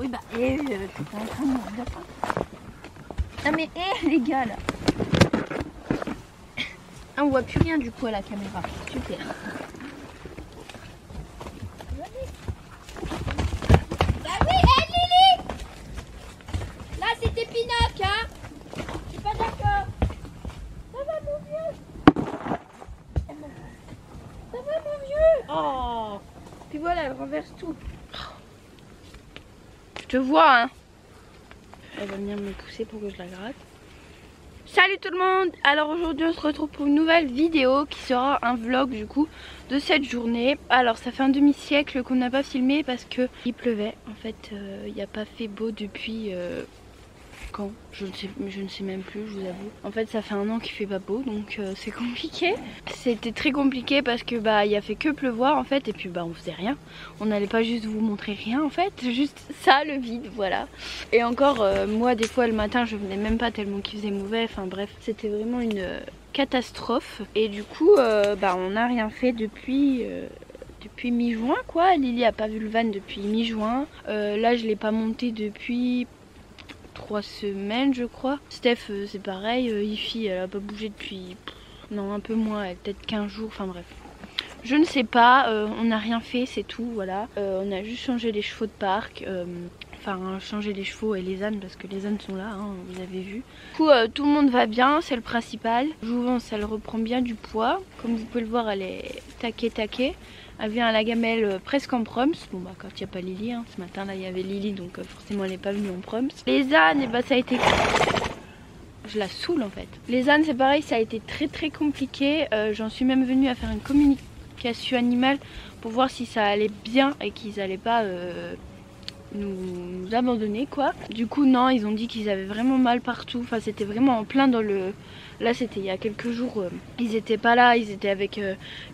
Oui, bah, t'es en train de me dire. Non, mais, les gars, là. Ah, on voit plus rien du coup à la caméra. Super. Bah oui, Lily! Là, c'était Pinoc, hein? Je suis pas d'accord. Ça va, mon vieux? Ça va, mon vieux? Oh! Puis voilà, elle renverse tout. Je te vois, hein? Elle va venir me pousser pour que je la gratte. Salut tout le monde! Alors aujourd'hui on se retrouve pour une nouvelle vidéo qui sera un vlog du coup de cette journée. Alors ça fait un demi-siècle qu'on n'a pas filmé parce que il pleuvait. En fait il n'y a pas fait beau depuis quand je ne sais même plus, je vous avoue. En fait ça fait un an qu'il fait pas beau donc c'est compliqué. C'était très compliqué parce que bah il a fait que pleuvoir en fait et puis bah on faisait rien. On n'allait pas juste vous montrer rien en fait, juste ça, le vide, voilà. Et encore moi des fois le matin je venais même pas tellement qu'il faisait mauvais, enfin bref c'était vraiment une catastrophe. Et du coup bah on n'a rien fait depuis mi-juin quoi. Lily a pas vu le van depuis mi-juin. Là je l'ai pas monté depuis 3 semaines je crois. Steph c'est pareil, Ify elle a pas bougé depuis non un peu moins, peut-être 15 jours, enfin bref. Je ne sais pas, on n'a rien fait, c'est tout, voilà. On a juste changé les chevaux de parc, enfin changé les chevaux et les ânes parce que les ânes sont là, hein, vous avez vu. Du coup tout le monde va bien, c'est le principal. Jouvence elle reprend bien du poids, comme vous pouvez le voir elle est taquée. Elle vient à la gamelle presque en proms. Bon bah quand il n'y a pas Lily, hein. Ce matin là il y avait Lily donc forcément elle n'est pas venue en proms. Les ânes, et bah ça a été... Je la saoule en fait. Les ânes c'est pareil, ça a été très compliqué. J'en suis même venue à faire une communication animale pour voir si ça allait bien et qu'ils allaient pas nous abandonner quoi. Du coup non, ils ont dit qu'ils avaient vraiment mal partout. Enfin c'était vraiment en plein dans le... Là c'était il y a quelques jours, ils étaient pas là, ils étaient avec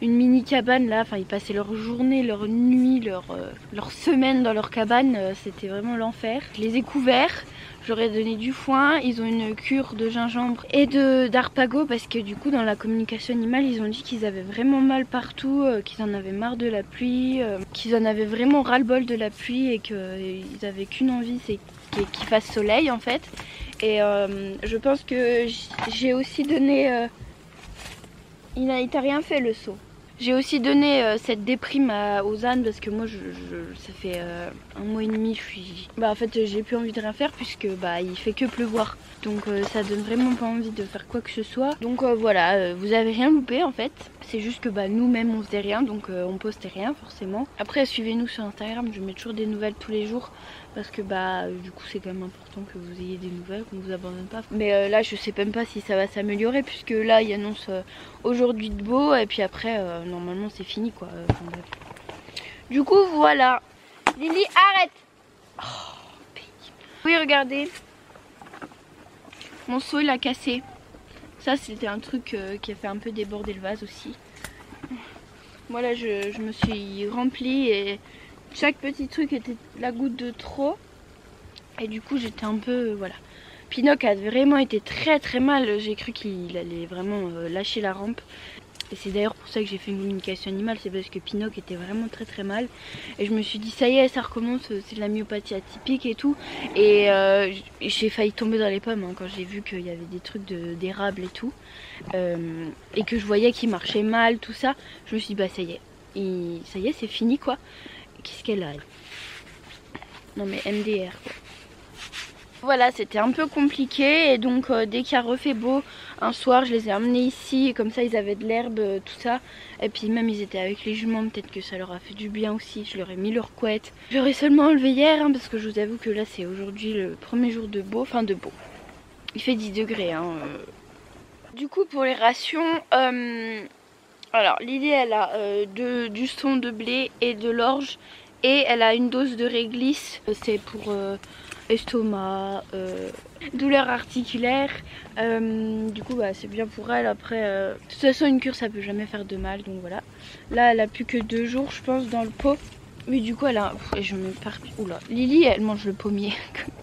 une mini cabane là, enfin ils passaient leur journée, leur nuit, leur semaine dans leur cabane, c'était vraiment l'enfer. Je les ai couverts, j'aurais donné du foin, ils ont une cure de gingembre et d'harpago parce que du coup dans la communication animale ils ont dit qu'ils avaient vraiment mal partout, qu'ils en avaient marre de la pluie, qu'ils en avaient vraiment ras-le-bol de la pluie et qu'ils avaient qu'une envie, c'est qu'il fasse soleil en fait. Et je pense que j'ai aussi donné... il t'a rien fait le seau. J'ai aussi donné cette déprime aux ânes parce que moi ça fait 1 mois et demi je suis... Bah en fait j'ai plus envie de rien faire puisque bah il fait que pleuvoir. Donc ça donne vraiment pas envie de faire quoi que ce soit. Donc voilà, vous avez rien loupé en fait. C'est juste que bah nous-mêmes on faisait rien donc on postait rien forcément. Après suivez-nous sur Instagram, je mets toujours des nouvelles tous les jours. Parce que bah du coup c'est quand même important que vous ayez des nouvelles, qu'on vous abandonne pas. Mais là je sais même pas si ça va s'améliorer puisque là il annonce aujourd'hui de beau et puis après normalement c'est fini quoi. Enfin, bref. Du coup voilà. Lily arrête. Oh, oui regardez. Mon seau il a cassé. Ça c'était un truc qui a fait un peu déborder le vase aussi. Moi là je me suis remplie et... Chaque petit truc était la goutte de trop. Et du coup j'étais un peu... voilà. Pinoc a vraiment été très mal. J'ai cru qu'il allait vraiment lâcher la rampe. Et c'est d'ailleurs pour ça que j'ai fait une communication animale. C'est parce que Pinoc était vraiment très mal. Et je me suis dit ça y est ça recommence. C'est de la myopathie atypique et tout. Et j'ai failli tomber dans les pommes hein, quand j'ai vu qu'il y avait des trucs d'érable et tout. Et que je voyais qu'il marchait mal tout ça. Je me suis dit bah ça y est. Ça y est c'est fini quoi. Qu'est-ce qu'elle a? Non mais MDR quoi. Voilà c'était un peu compliqué et donc dès qu'il a refait beau un soir je les ai amenés ici et comme ça ils avaient de l'herbe tout ça. Et puis même ils étaient avec les juments, peut-être que ça leur a fait du bien aussi. Je leur ai mis leur couette. Je leur ai seulement enlevé hier hein, parce que je vous avoue que là c'est aujourd'hui le premier jour de beau. Enfin de beau. Il fait 10 degrés hein. Du coup pour les rations... Alors Lily elle a du son de blé et de l'orge et elle a une dose de réglisse, c'est pour estomac, douleur articulaire, du coup bah, c'est bien pour elle. Après de toute façon une cure ça peut jamais faire de mal donc voilà. Là elle a plus que 2 jours je pense dans le pot. Mais du coup elle a... Et je me pars... Oula, Lily elle mange le pommier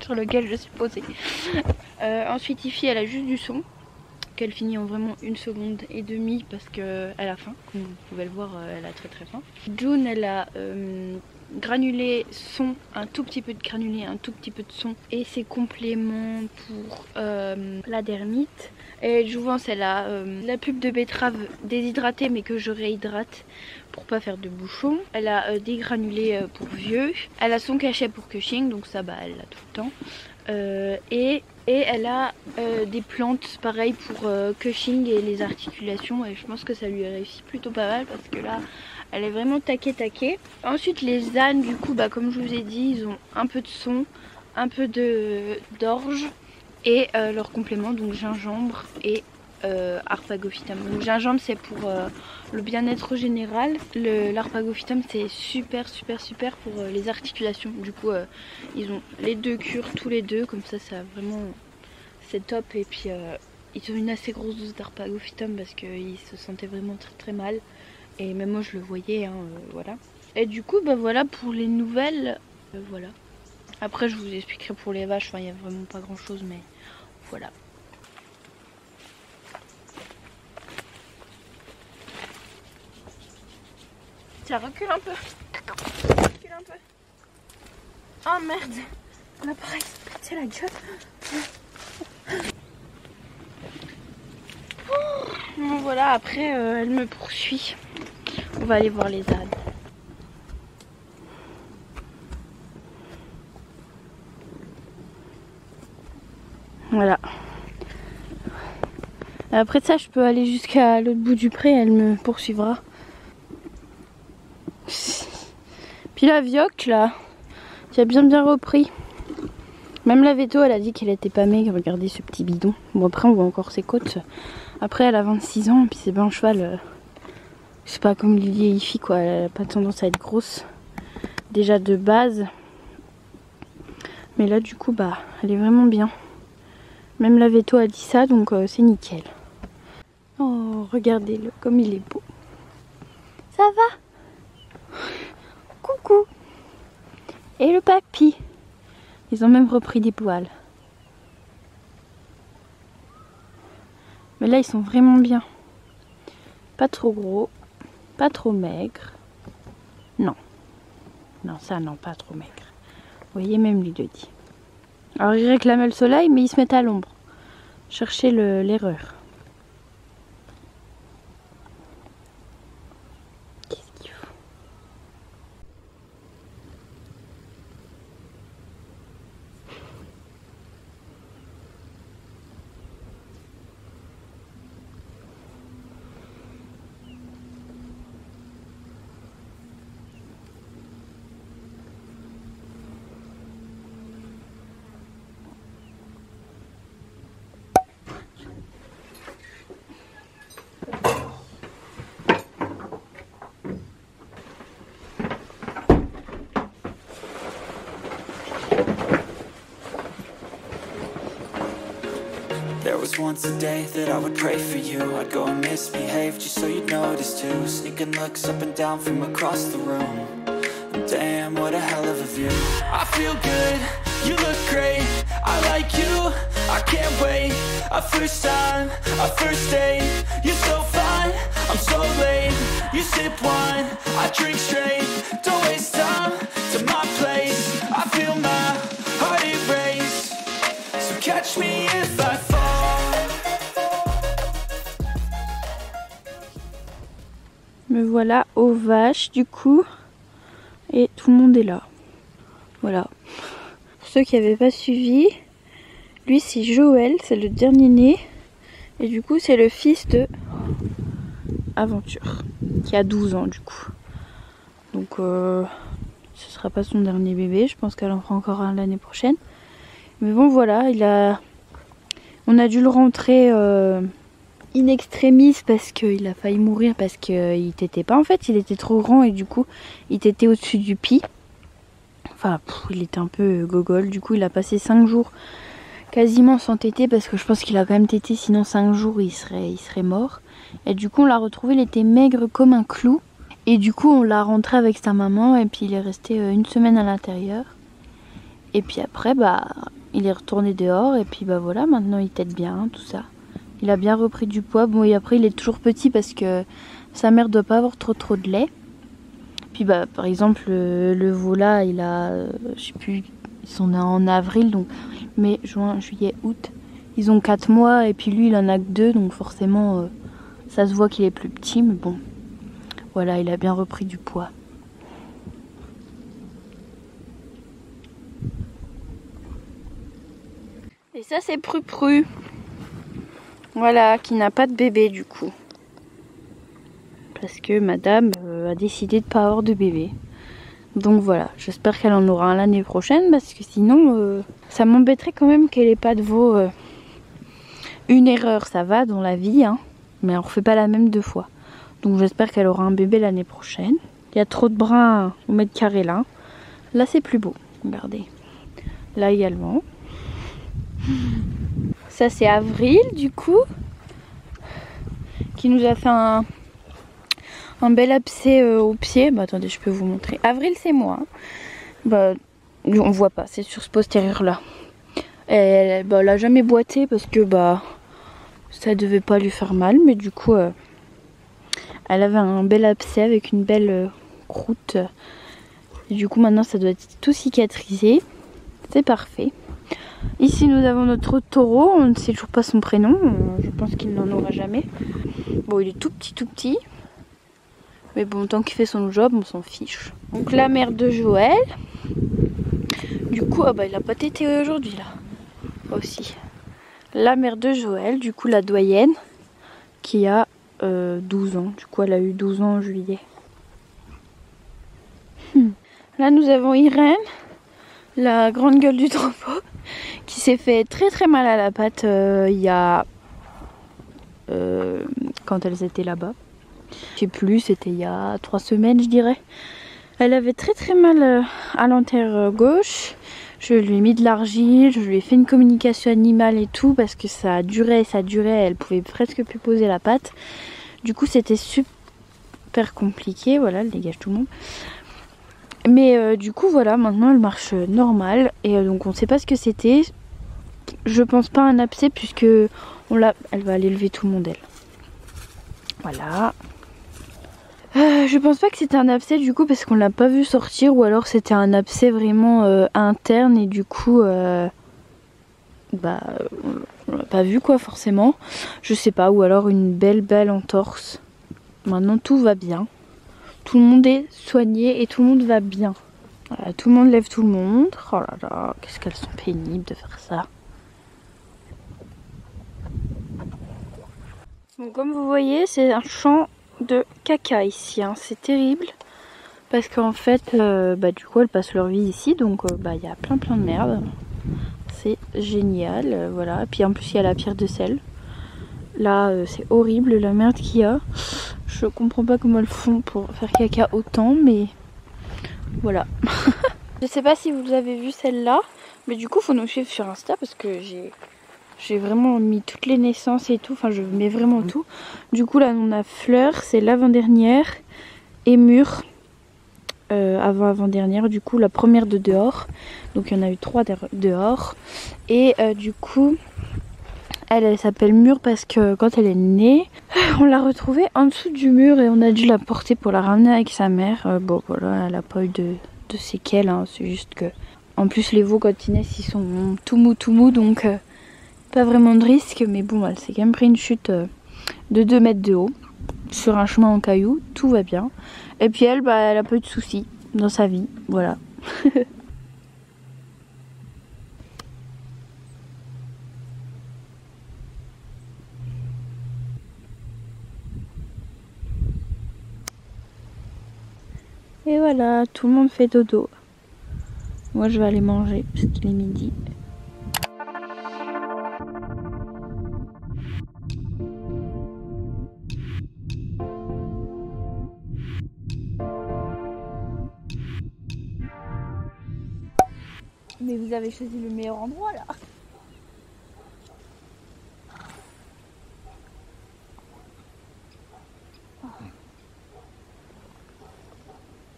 sur lequel je suis posée. Ensuite Ify elle a juste du son. Elle finit en vraiment 1 seconde et demie parce qu'elle a faim, comme vous pouvez le voir elle a très faim. June elle a granulé son, un tout petit peu de granulé, un tout petit peu de son et ses compléments pour la dermite. Et Jouvence, elle a la pulpe de betterave déshydratée mais que je réhydrate pour pas faire de bouchons. Elle a des granulés pour vieux. Elle a son cachet pour Cushing, donc ça bah elle l'a tout le temps. Et elle a des plantes pareil pour Cushing et les articulations, et je pense que ça lui réussit plutôt pas mal parce que là elle est vraiment taquée. Ensuite les ânes, du coup bah comme je vous ai dit, ils ont un peu de son, un peu d'orge et leur complément, donc gingembre et arpagophytum. Donc gingembre c'est pour le bien-être général, l'arpagophytum c'est super pour les articulations. Du coup ils ont les deux cures tous les deux, comme ça vraiment c'est top. Et puis ils ont une assez grosse dose d'arpagophytum parce qu'ils se sentaient vraiment très mal, et même moi je le voyais hein, voilà. Et du coup bah voilà pour les nouvelles, voilà. Après je vous expliquerai pour les vaches, enfin il n'y a vraiment pas grand chose, mais voilà. Tiens, recule un peu. Recule un peu. Oh merde, l'appareil s'est pété la gueule. Bon voilà, après elle me poursuit. On va aller voir les ânes. Voilà. Après ça, je peux aller jusqu'à l'autre bout du pré, elle me poursuivra. Puis la Vioque là, qui a bien repris. Même la Veto, elle a dit qu'elle était pas maigre. Regardez ce petit bidon. Bon après on voit encore ses côtes. Après elle a 26 ans, puis c'est pas un cheval. C'est pas comme Lily et Ify quoi, elle a pas tendance à être grosse. Déjà de base. Mais là du coup bah elle est vraiment bien. Même la Veto a dit ça, donc c'est nickel. Oh regardez-le comme il est beau. Ça va? Coucou. Et le papy. Ils ont même repris des poils. Mais là ils sont vraiment bien. Pas trop gros, pas trop maigre. Non. Non ça non, pas trop maigre. Vous voyez, même lui le dit. Alors ils réclamaient le soleil mais ils se mettent à l'ombre. Cherchez l'erreur. Qu'est-ce qu'il faut? There was once a day that I would pray for you. I'd go and misbehave just so you'd notice too. Sneaking looks up and down from across the room. And damn, what a hell of a view. I feel good, you look great, I like you, I can't wait. A first time, a first date, you're so fine, I'm so late. You sip wine, I drink straight. Don't waste time to my place. I feel my heart erase. So catch me if I fall. Me voilà aux vaches du coup. Et tout le monde est là. Voilà. Pour ceux qui n'avaient pas suivi, lui c'est Joël, c'est le dernier né. Et du coup c'est le fils de Aventure, qui a 12 ans du coup. Donc ce sera pas son dernier bébé, je pense qu'elle en fera encore un l'année prochaine. Mais bon voilà, on a dû le rentrer in extremis parce qu'il a failli mourir parce qu'il t'était pas. En fait il était trop grand et du coup il t'était au-dessus du pis. Enfin il était un peu gogol, du coup il a passé 5 jours quasiment sans téter parce que je pense qu'il a quand même tété, sinon 5 jours il serait mort. Et du coup on l'a retrouvé, il était maigre comme un clou. Et du coup on l'a rentré avec sa maman et puis il est resté une semaine à l'intérieur. Et puis après bah il est retourné dehors et puis bah voilà, maintenant il tète bien, tout ça. Il a bien repris du poids. Bon et après il est toujours petit parce que sa mère doit pas avoir trop de lait. Puis bah par exemple le Vola il a, je sais plus, ils sont nés en avril, donc mai, juin, juillet, août. Ils ont 4 mois et puis lui il en a que 2, donc forcément ça se voit qu'il est plus petit, mais bon, voilà, il a bien repris du poids. Et ça c'est Pru-Pru, voilà, qui n'a pas de bébé du coup. Parce que madame a décidé de pas avoir de bébé. Donc voilà, j'espère qu'elle en aura un l'année prochaine, parce que sinon ça m'embêterait quand même qu'elle ait pas de veau. Une erreur ça va dans la vie, hein, mais on refait pas la même 2 fois. Donc j'espère qu'elle aura un bébé l'année prochaine. Il y a trop de bruns au mètre carré là. Là c'est plus beau, regardez. Là également. Ça c'est Avril du coup, qui nous a fait un bel abcès au pied. Bah attendez, je peux vous montrer. Avril c'est moi. Bah on voit pas, c'est sur ce postérieur là. Elle a jamais boité parce que bah ça devait pas lui faire mal, mais du coup elle avait un bel abcès avec une belle croûte. Et du coup maintenant ça doit être tout cicatrisé. C'est parfait. Ici nous avons notre taureau, on ne sait toujours pas son prénom, je pense qu'il n'en aura jamais. Bon, il est tout petit, mais bon, tant qu'il fait son job, on s'en fiche. Donc la mère de Joël, du coup, ah bah il a pas tété aujourd'hui là, aussi. La mère de Joël, du coup la doyenne, qui a 12 ans, du coup elle a eu 12 ans en juillet. Là nous avons Irène, la grande gueule du troupeau, qui s'est fait très mal à la patte il y a quand elles étaient là-bas. Je sais plus, c'était il y a 3 semaines je dirais. Elle avait très mal à l'antérieur gauche. Je lui ai mis de l'argile, je lui ai fait une communication animale et tout parce que ça durait, elle pouvait presque plus poser la patte. Du coup c'était super compliqué, voilà, elle dégage tout le monde. Mais du coup voilà, maintenant elle marche normal et donc on sait pas ce que c'était. Je pense pas un abcès puisque elle va aller lever tout le monde elle. Voilà. Je pense pas que c'était un abcès du coup parce qu'on l'a pas vu sortir, ou alors c'était un abcès vraiment interne et du coup bah on l'a pas vu quoi forcément. Je sais pas, ou alors une belle entorse. Maintenant tout va bien. Tout le monde est soigné et tout le monde va bien. Voilà, tout le monde lève tout le monde. Oh là là, qu'est-ce qu'elles sont pénibles de faire ça. Donc comme vous voyez, c'est un champ de caca ici, hein. C'est terrible. Parce qu'en fait, du coup, elles passent leur vie ici. Donc il y a plein de merde. C'est génial, voilà. Puis en plus, il y a la pierre de sel. Là, c'est horrible la merde qu'il y a. Je comprends pas comment elles font pour faire caca autant, mais voilà. Je sais pas si vous avez vu celle-là, mais du coup faut nous suivre sur Insta parce que j'ai vraiment mis toutes les naissances et tout, enfin je mets vraiment tout. Du coup là on a Fleur, c'est l'avant-dernière, et Mûre, avant-dernière, du coup la première de dehors. Donc il y en a eu 3 dehors. Et du coup elle s'appelle Mûre parce que quand elle est née, on l'a retrouvée en dessous du mur et on a dû la porter pour la ramener avec sa mère. Bon voilà, elle a pas eu de séquelles, hein. C'est juste que en plus les veaux quand ils naissent ils sont tout mou, donc pas vraiment de risque, mais bon elle s'est quand même pris une chute de 2 mètres de haut sur un chemin en cailloux, tout va bien. Et puis elle, elle a pas eu de soucis dans sa vie, voilà. Et voilà, tout le monde fait dodo. Moi je vais aller manger parce qu'il est midi. Mais vous avez choisi le meilleur endroit là.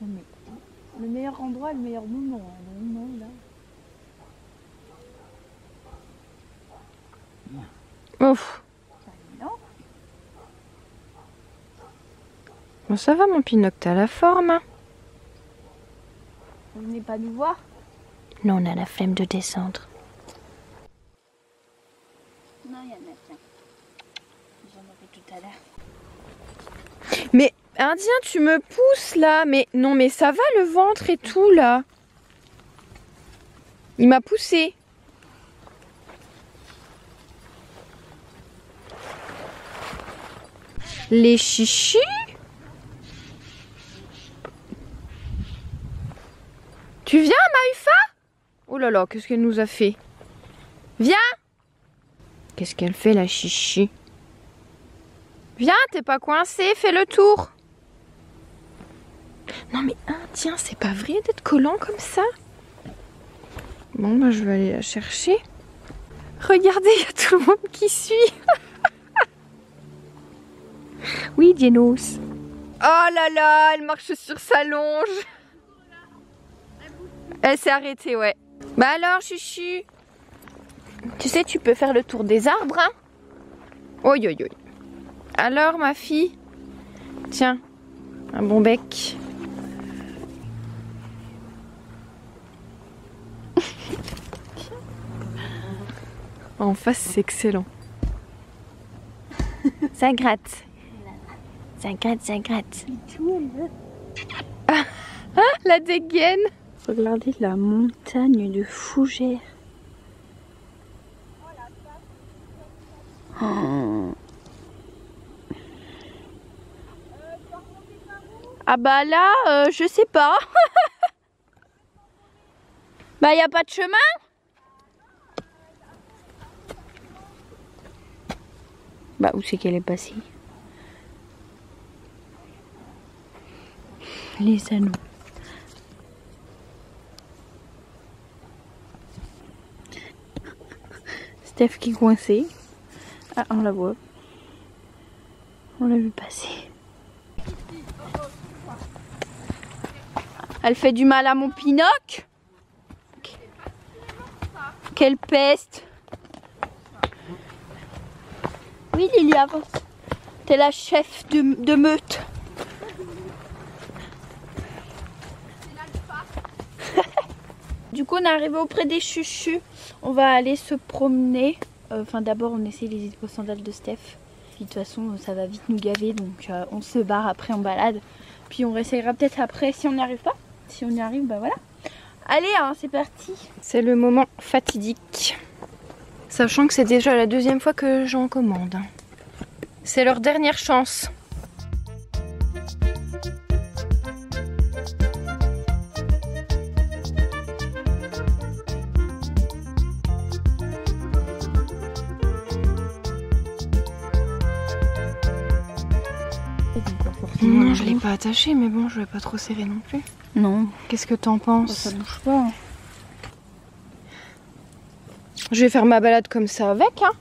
Mais le meilleur endroit, le meilleur moment, là. Ouf. Bon, ça va mon Pinocchio, t'as la forme. Vous venez pas nous voir? Non, on a la flemme de descendre. Non, il y en a plein. J'en aurai tout à l'heure. Mais Indien, tu me pousses là. Mais non, mais ça va le ventre et tout là. Il m'a poussé. Les chichis. Tu viens, Maïfa? Oh là là, qu'est-ce qu'elle nous a fait? Viens! Qu'est-ce qu'elle fait, la chichi? Viens, t'es pas coincé, fais le tour. Non mais tiens, c'est pas vrai d'être collant comme ça. Bon, bah je vais aller la chercher. Regardez, il y a tout le monde qui suit. Oui, Dienos. Oh là là, elle marche sur sa longe. Elle s'est arrêtée, ouais. Bah alors, Chuchu? Tu sais, tu peux faire le tour des arbres, hein? Oi, oi, oi. Alors, ma fille? Tiens, un bon bec. En face, c'est excellent. Ça gratte. Ça gratte, ça gratte. Ah, la dégaine. Regardez la montagne de fougères. Oh. Ah bah là, je sais pas. Bah y a pas de chemin. Bah où c'est qu'elle est passée? Les anneaux. Steph qui est coincée. Ah, on la voit. On l'a vu passer. Elle fait du mal à mon Pinoc. Quelle peste. Oui, Lily, avance. T'es la chef de meute. Du coup, on est arrivé auprès des chuchus. On va aller se promener. Enfin, d'abord, on essaie les hippo-sandales de Steph. Puis, de toute façon, ça va vite nous gaver. Donc, on se barre après en balade. Puis, on réessayera peut-être après si on n'y arrive pas. Si on y arrive, bah voilà. Allez, hein, c'est parti. C'est le moment fatidique. Sachant que c'est déjà la deuxième fois que j'en commande. C'est leur dernière chance. Non, je l'ai pas attaché, mais bon, je vais pas trop serrer non plus. Non. Qu'est-ce que t'en penses? Ça bouge pas. Hein. Je vais faire ma balade comme ça avec, hein.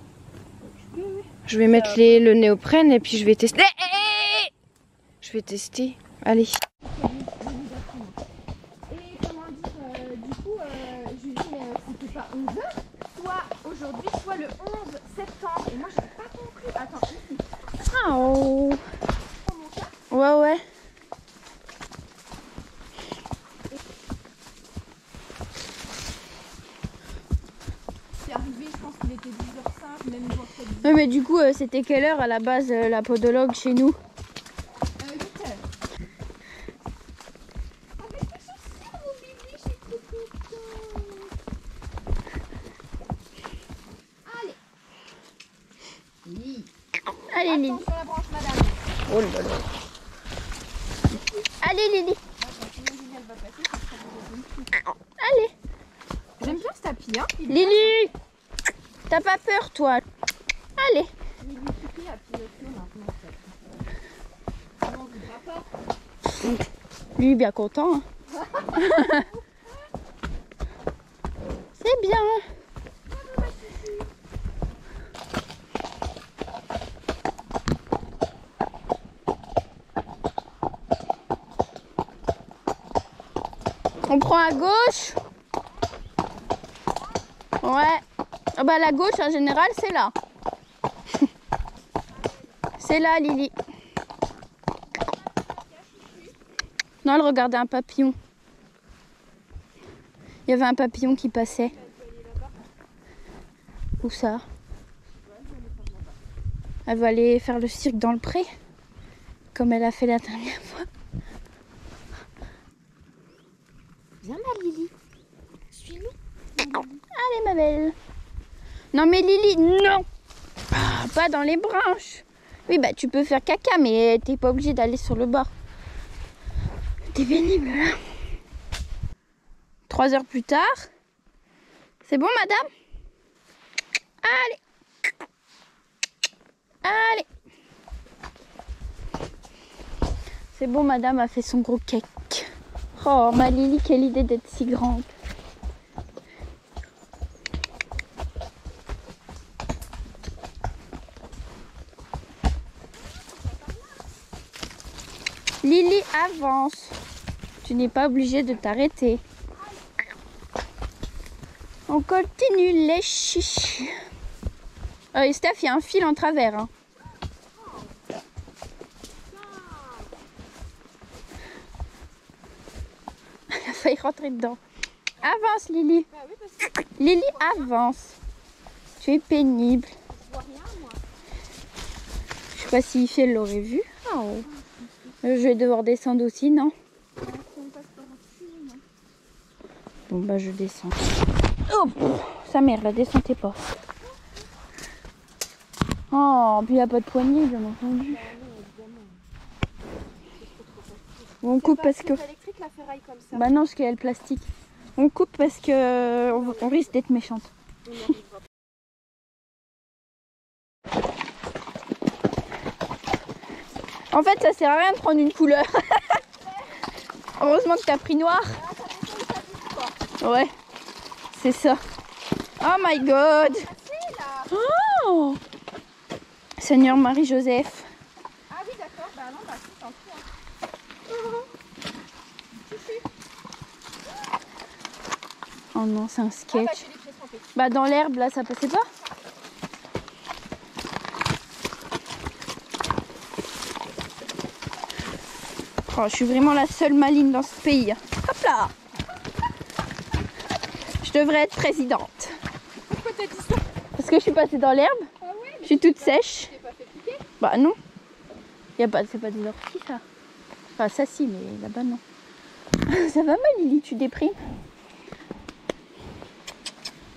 Je vais mettre le néoprène et puis je vais tester. Je vais tester. Allez. Et comment dire, du coup, je lui dis, c'était pas 11h, soit aujourd'hui, soit le 11 septembre. Et moi, j'ai pas compris. Attends, ici. Ah oh. Ouais, ouais. C'est arrivé, je pense qu'il était 10h05, même voire peut-être 10h. Ouais, mais du coup, c'était quelle heure à la base la podologue chez nous? 8h. Avec tes chaussures, mon bébé, je suis trop contente. Allez. Oui. Allez, Lily. Attention la branche, madame. Oh là là. Allez, Lily. Allez. J'aime bien ce tapis, hein. Lily. T'as pas peur, toi? Allez. Lui, bien content. Hein. C'est bien. On prend à gauche. Ouais. Ah bah la gauche en général c'est là. C'est là, Lily. Non, elle regardait un papillon. Il y avait un papillon qui passait. Où ça? Elle va aller faire le cirque dans le pré, comme elle a fait la dernière fois. Viens ma Lily. Suis-nous. Allez ma belle. Non mais Lily, non. Ah, pas dans les branches. Oui bah tu peux faire caca mais t'es pas obligé d'aller sur le bord. T'es pénible là. 3 heures plus tard. C'est bon madame? Allez. Allez. C'est bon madame a fait son gros cake. Oh ma Lily, quelle idée d'être si grande. Lily, avance. Tu n'es pas obligée de t'arrêter. On continue les chiches. Et Steph, il y a un fil en travers. Hein. Elle a failli rentrer dedans. Avance, Lily. Lily, avance. Tu es pénible. Je sais pas si Ify elle l'aurait vu. Oh. Je vais devoir descendre aussi, non? Bon bah je descends. Oh, sa mère, la descendez pas. Oh, puis il n'y a pas de poignée, bien entendu. On coupe parce que... Bah non, parce qu'il y a le plastique. On coupe parce que on risque d'être méchante. En fait, ça sert à rien de prendre une couleur. Heureusement que t'as pris noir. Ouais, c'est ça. Oh my god. Oh, Seigneur Marie-Joseph. Ah oui d'accord, bah non, bah si, tant pis. Oh non, c'est un sketch. Bah dans l'herbe là, ça passait pas. Oh, je suis vraiment la seule maligne dans ce pays. Hop là. Je devrais être présidente. Pourquoi t'as dit ça? Parce que je suis passée dans l'herbe. Ah ouais, Je suis toute sèche. t'es pas fait piquer? Bah non. Y a pas, c'est pas des orties ça. Enfin ça si, mais là-bas non. Ça va ma Lily, tu déprimes?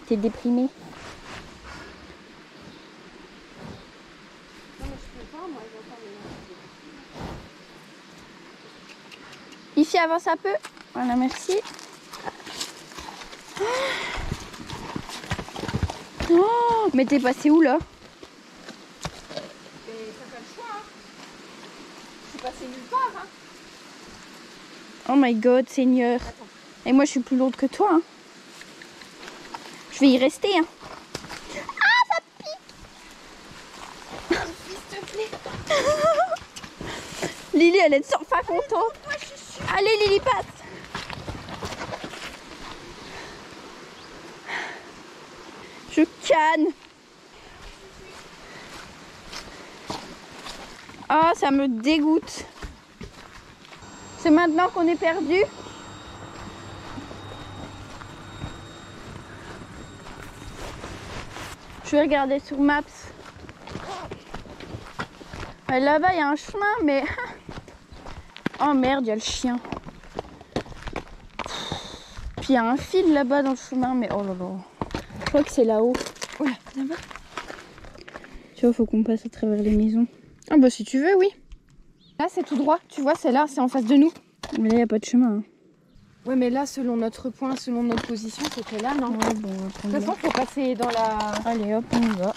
T'es déprimée? Non mais je peux pas, moi j'entends les... Ici avance un peu. Voilà, merci. Oh, mais t'es passé où là? Mais ça fait le choix hein. Je suis passée nulle part hein. Oh my god, Seigneur. Attends. Et moi je suis plus lourde que toi. Hein. Je vais y rester. Hein. Ah, ça pique. S'il te plaît. Lily, elle est enfin contente. Allez, Lily, passe. Je canne. Ah, ça me dégoûte. C'est maintenant qu'on est perdu. Je vais regarder sur Maps. Là-bas, il y a un chemin, mais... Oh merde, il y a le chien. Puis il y a un fil là-bas dans le chemin, mais oh là là. Je crois que c'est là-haut. Oula, là-bas. Tu vois, il faut qu'on passe à travers les maisons. Ah bah si tu veux, oui. Là c'est tout droit, tu vois, c'est là, c'est en face de nous. Mais là, il n'y a pas de chemin. Hein. Ouais mais là selon notre point, selon notre position, c'était là non? Ouais, bon, on va De prendre toute façon faut passer dans la... Allez hop, on y va.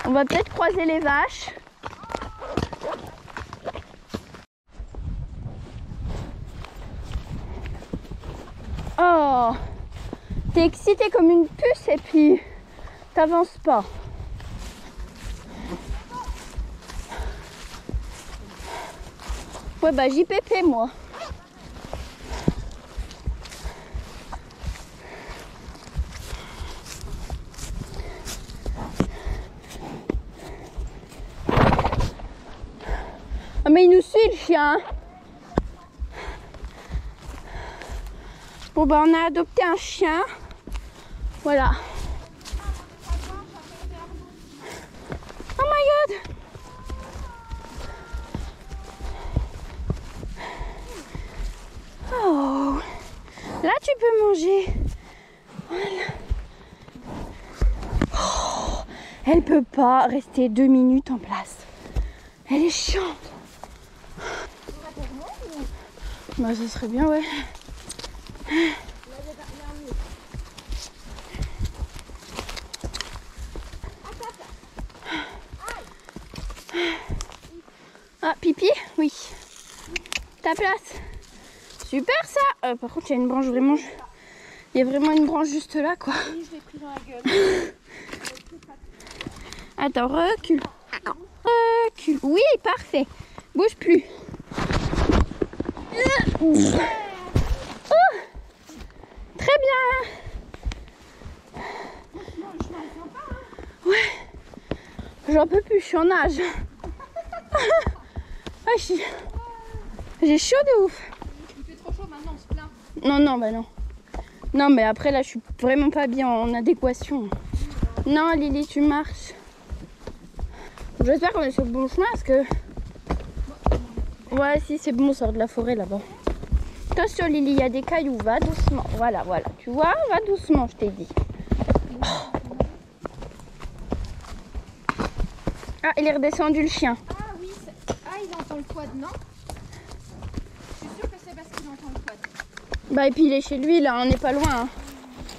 On va peut-être croiser les vaches. Oh, t'es excitée comme une puce et puis t'avances pas. Ouais bah JPP moi. Ah mais il nous suit le chien. Bon bah on a adopté un chien. Voilà. Oh my god. Oh. Là tu peux manger. Voilà. Oh. Elle peut pas rester 2 minutes en place. Elle est chiante. Bah ça serait bien, ouais. Ah, pipi? Oui. Ta place. Super ça. Par contre, il y a une branche vraiment... Il y a vraiment une branche juste là, quoi. Oui, je l'ai pris dans la gueule. Attends, recule. Recule. Oui, parfait. Bouge plus. Oh, très bien. Ouais. J'en peux plus, je suis en nage. Ah, j'ai chaud de ouf. Il fait trop chaud maintenant, on se plaint. Non, non, bah non. Non, mais après là, je suis vraiment pas bien en adéquation. Non, Lily, tu marches. J'espère qu'on est sur le bon chemin parce que... Ouais, si, c'est bon, on sort de la forêt là-bas. Attention, Lily, il y a des cailloux, va doucement. Voilà, voilà. Tu vois, va doucement, je t'ai dit. Oh. Ah, il est redescendu le chien. Ah oui, il entend le quad, non? Je suis sûre que c'est parce qu'il entend le quad. Bah, et puis il est chez lui, là, on n'est pas loin. Hein.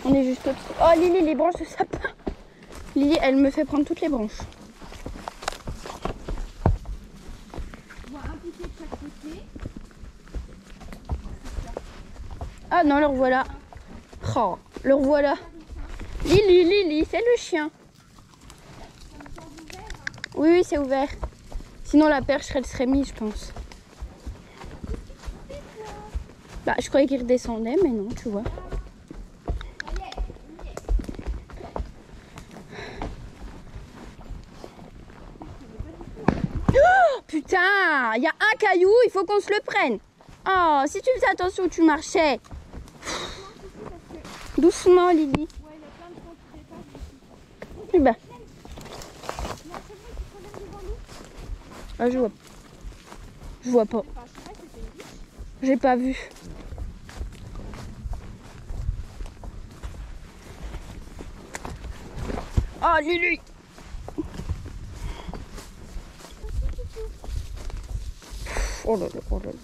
On est juste au-dessus. Oh, Lily, les branches de sapin. Lily, elle me fait prendre toutes les branches. Ah non, le revoilà. Oh, le revoilà. Lily, Lily, c'est le chien. Oui, oui, c'est ouvert. Sinon la perche, elle serait mise, je pense. Bah, je croyais qu'il redescendait, mais non, tu vois. Oh, putain, il y a un caillou, il faut qu'on se le prenne. Oh, si tu faisais attention où tu marchais. Doucement, Lily. Eh ben. Ah, je vois. Je vois pas. J'ai pas vu. Oh, Lily. Oh là là, oh là là.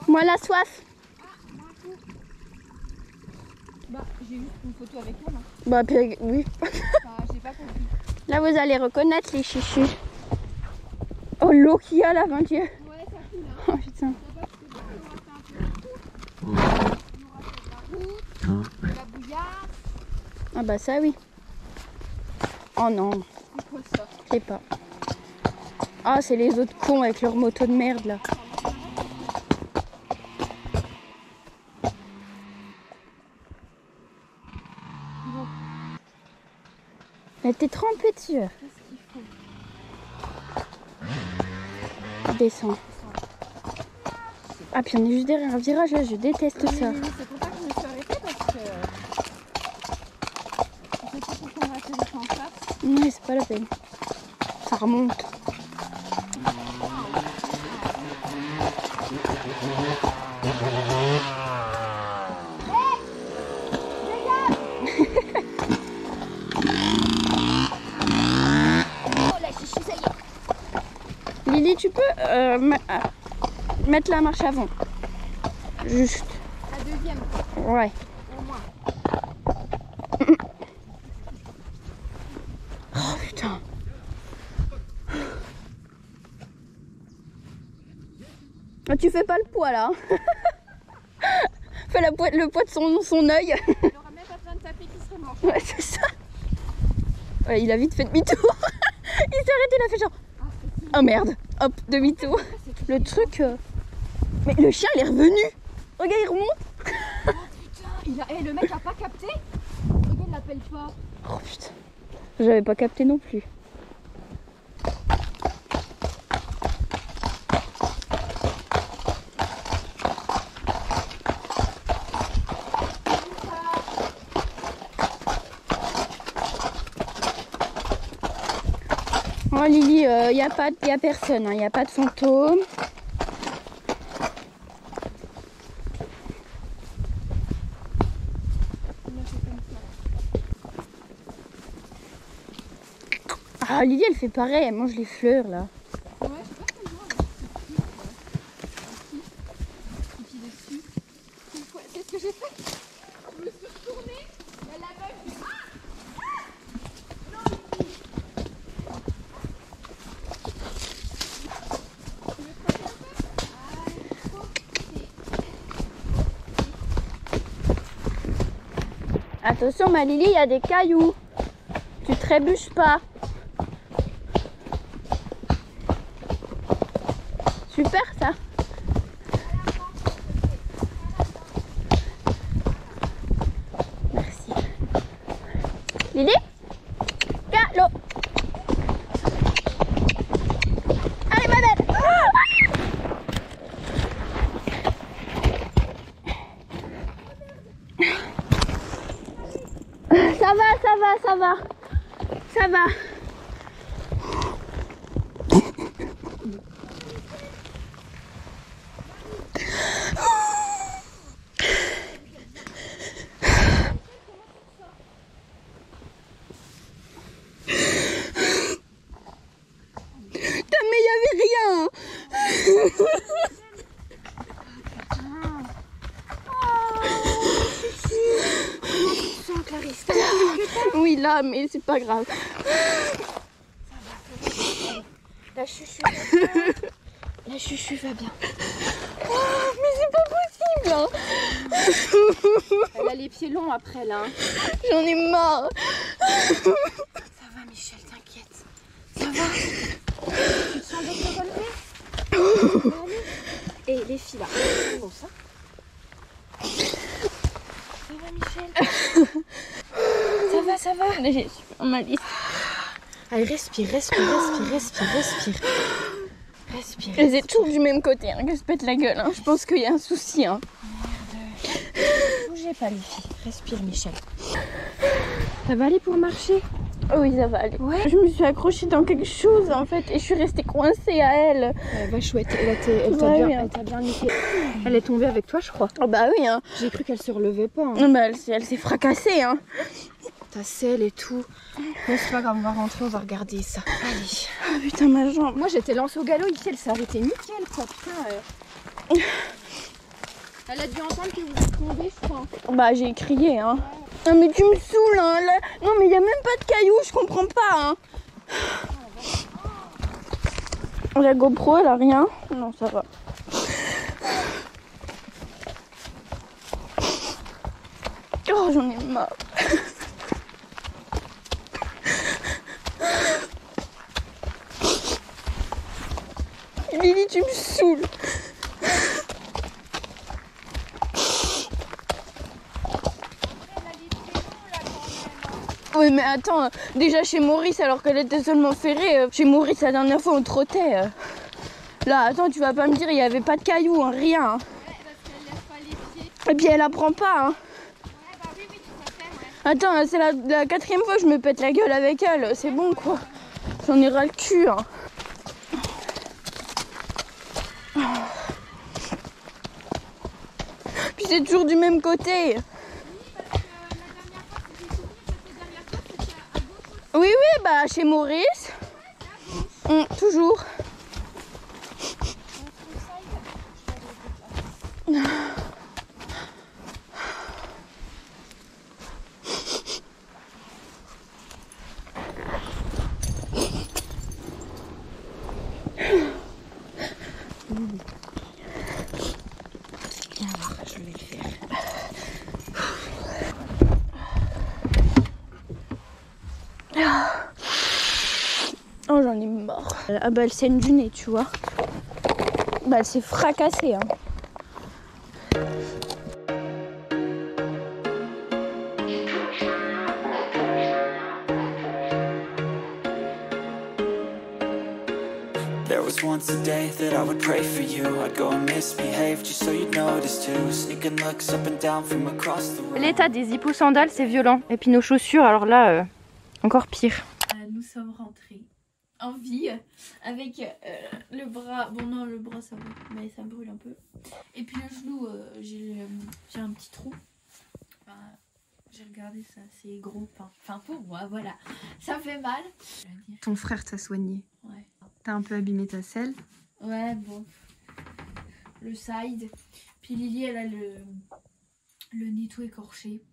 Moi la soif. Bah, j'ai juste une photo avec elle. Hein. Bah, puis, oui. Enfin, j'ai pas compris. Là, vous allez reconnaître les chichus. Oh, l'eau qu'il y a là, mon Dieu. Ouais, ça coule. Hein. Oh, putain. La bouillarde. Ah, bah, ça, oui. Oh non, C'est quoi ça? je sais pas. Ah, c'est les autres cons avec leur moto de merde là. Elle t'est trempée dessus. Qu'est-ce qu'il faut? Descends. Ah, puis on est juste derrière un virage là, je déteste ça. Oui, c'est pour ça que je me suis arrêtée parce que... C'est pas pour qu'on va atterrir en face. Non, c'est pas la peine. Ça remonte. Lily, tu peux mettre la marche avant. Juste. La deuxième, Ouais. au moins. Oh putain. Ah, tu fais pas le poids là. Fais le poids de son œil. Il n'aura même pas besoin de taper qui serait mort. Ouais, c'est ça. Ouais, il a vite fait demi-tour. Il s'est arrêté, il a fait genre... Oh merde. Hop, demi-tour. Le truc... Mais le chien, il est revenu. Regarde, il remonte. le mec a pas capté. Regarde, il l'appelle pas. Oh putain. J'avais pas capté non plus. Oh Lily, y a personne, il n'y a pas de fantôme. Ah Lily elle fait pareil, elle mange les fleurs là. Ouais, je sais pas comment elle pipi dessus. C'est ce que j'ai fait. Je me suis retournée, il y a la meuf qui fait Attention ma Lily, il y a des cailloux. Tu trébuches pas. Super ça. Merci. Lily, galop. Allez ma belle. Ça va. Ça va. Mais il y avait rien. Oui là, mais c'est pas grave. La chuchu va bien. Oh, mais c'est pas possible hein. Elle a les pieds longs après là. J'en ai marre. Ça va Michel, t'inquiète. Ça va. Tu te sens de te relever? Et les filles là. Bon ça. Ça va Michel? Ça va. J'ai super mal ici. Allez, respire. Et c'est toujours du même côté hein, que se pète la gueule. Hein. Je pense qu'il y a un souci. Hein. Bougez pas les filles. Respire Michel. Ça va aller pour marcher? Oui, ça va aller. Ouais. Je me suis accrochée dans quelque chose en fait et je suis restée coincée à elle. Va chouette, elle t'a bien niqué. Elle est tombée avec toi je crois. Oh bah oui hein. J'ai cru qu'elle se relevait pas. Hein. Bah, elle s'est fracassée hein. Ta selle et tout. Bon c'est pas grave, on va rentrer, on va regarder ça. Allez. Oh putain ma jambe. Moi j'étais lancée au galop ici, elle s'est arrêtée nickel quoi. Putain. Elle a dû entendre que vous êtes tombée je crois. Bah j'ai crié hein. Non mais tu me saoules hein. Là... Non mais il y a même pas de cailloux, je comprends pas hein. La GoPro elle a rien. Non ça va. Oh j'en ai marre. Lily tu me saoules. Oui mais attends, déjà chez Maurice alors qu'elle était seulement ferrée, chez Maurice la dernière fois on trottait. Là attends tu vas pas me dire il y avait pas de cailloux, hein, rien. Hein. Ouais, parce qu'elle lève pas les pieds. Et puis elle apprend pas. Hein. Ouais bah oui tout à fait ouais. Attends c'est la 4e fois que je me pète la gueule avec elle, c'est bon quoi. J'en ai ras le cul. Hein. Puis c'est toujours du même côté. Oui, bah chez Maurice. Toujours. Viens voir, je vais le faire. Oh j'en ai marre. Ah bah elle saigne du nez tu vois. Bah elle s'est fracassée hein. There was once a day that I would pray for you. I'd go and misbehave just so you'd notice too. Sneaking looks up and down from across the room. L'état des hippos-sandales, c'est violent. Et puis nos chaussures, alors là, encore pire. Nous sommes rentrés en vie avec le bras. Bon, non, le bras ça va, mais ça brûle un peu. Et puis le genou, j'ai un petit trou. Enfin, j'ai regardé ça, c'est gros. Enfin, pour moi, voilà. Ça fait mal. Ton frère t'a soigné. Ouais. T'as un peu abîmé ta selle. Ouais, bon. Le side. Puis Lily, elle a le nez tout écorché.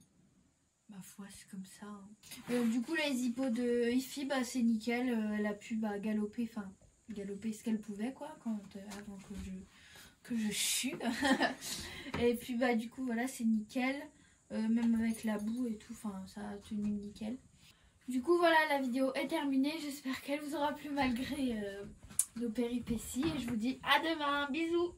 Ma foi, c'est comme ça. Hein. Du coup, les hippos de Ify, bah, c'est nickel. Elle a pu galoper, galoper ce qu'elle pouvait, quoi, avant que je chue. Et puis, bah, du coup, voilà, c'est nickel. Même avec la boue et tout, ça a tenu nickel. Du coup, voilà, la vidéo est terminée. J'espère qu'elle vous aura plu malgré nos péripéties. Et je vous dis à demain. Bisous!